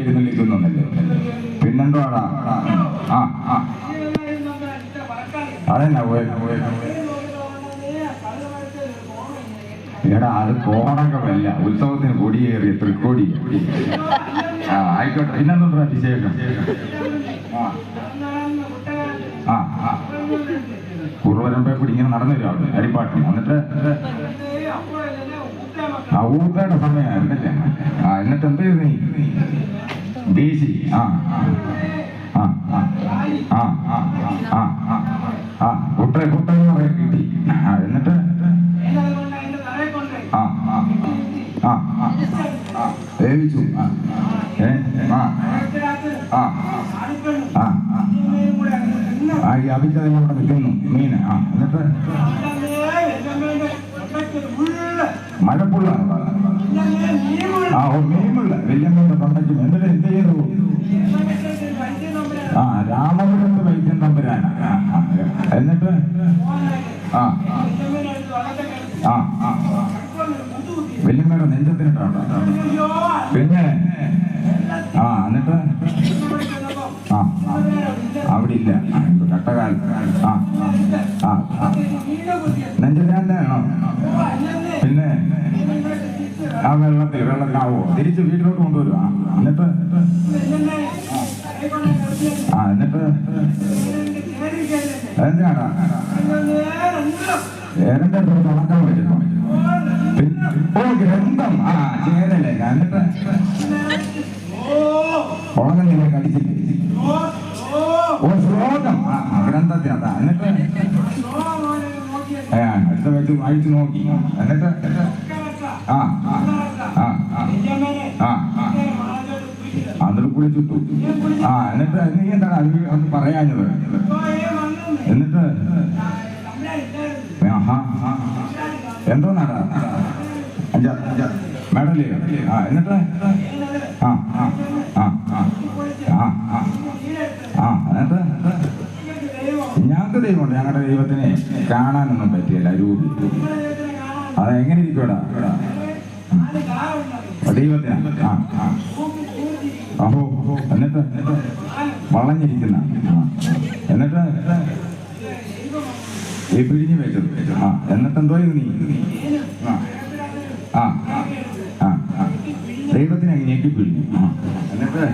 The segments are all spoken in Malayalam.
എഴുന്നള്ളിക്കുന്നല്ലേ പിന്നെന്തോടാ? ആ ആ അതെന്നാ എടാ, അത് കോണകമല്ല, ഉത്സവത്തിന് കൊടിയേറിയ തൃക്കോടി. ആ ആയിക്കോട്ടെ. പിന്നെന്താ വിശേഷം? ആ ആ കുറുവരമ്പെ കൂടി ഇങ്ങനെ നടന്നു വരും അവിടെ അരിപ്പാട്ടി. എന്നിട്ട് ആ ഊട്ടയുടെ സമയമായിരുന്നല്ലേ? ആ എന്നിട്ട് എന്ത് ചെയ്തു നീ? ബീസി. ആ ആ ആ ആ ആ ആ ആ കുട്ടയെ കുട്ടെന്ന് പറയാൻ കിട്ടി. എന്നിട്ട് ആ ആ ആ ആ വേവിച്ചു. ആ ആ ആ ആ ഈ അഭിജാതം കൂടെ നിൽക്കുന്നു മീന്. ആ എന്നിട്ട് മഴപ്പുള്ളാണ്. ആ ഓ മീമുള്ള വല്യമ്മയുടെ തൊണ്ടയ്ക്കും. എന്നിട്ട് എന്ത് ചെയ്തു? ആ രാമപുരത്ത് വൈദ്യം തമ്പുരാൻ. എന്നിട്ട് ആ ആ ആ വല്യമ്മയുടെ നെഞ്ചത്തിനിട്ടാണ്. പിന്നെ ആ എന്നിട്ട് ആ അവിടെ ഇല്ല കട്ടകാൽ. ആ ആ നെഞ്ചത്തിനാണോ? പിന്നെ ആ വെള്ളത്തിലാവോ തിരിച്ച് വീട്ടിലോട്ട് കൊണ്ടുവരുക. എന്നിട്ട് ആ എന്നിട്ട് എന്തിനാടാ ഏരന്റെ തുടക്കം വെച്ചിട്ടോ? ഓ ഗ്രന്ഥം. ആ ചേരല്ലേ? എന്നിട്ട് ഉണങ്ങുന്നില്ലേ കടിച്ചിട്ട്? ഓ ശ്ലോകം. ആ ഗ്രന്ഥത്തിനകത്താ. എന്നിട്ട് അടുത്ത വെച്ച് വായിച്ചു നോക്കി. എന്നിട്ട് ആ ആ ആ ആ അതിൽ കുളിച്ചിട്ടു. ആ എന്നിട്ട് നീ എന്താണ് അത് പറയാഞ്ഞത്? എന്നിട്ട് എന്തോന്നാടാ മെഡല്? ആ എന്നിട്ട് ആ ആ ആ ആ ആ എന്നിട്ട് ഞങ്ങൾക്ക് ദൈവമുണ്ട്. ഞങ്ങളുടെ ദൈവത്തിനെ കാണാനൊന്നും പറ്റിയല്ല രൂപി. അതെങ്ങനെ ഇരിക്കൂടാ ദൈവത്തിന്? ആ ആ അഹോ എന്നിട്ട് വളഞ്ഞിരിക്കുന്ന. എന്നിട്ട് ഈ പിഴിഞ്ഞു വെച്ചത്. ആ എന്നിട്ട് എന്തോ ചെയ്തു നീ? ആ ആ ആ ദൈവത്തിന് അങ്ങനെയൊക്കെ പിഴിഞ്ഞു. ആ എന്നിട്ട്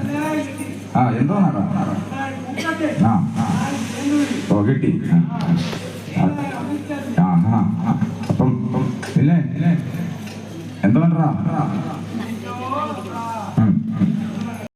ആ എന്തോ നട ആ ഓ കിട്ടി. ആ ആ അപ്പം പിന്നെ എന്തോ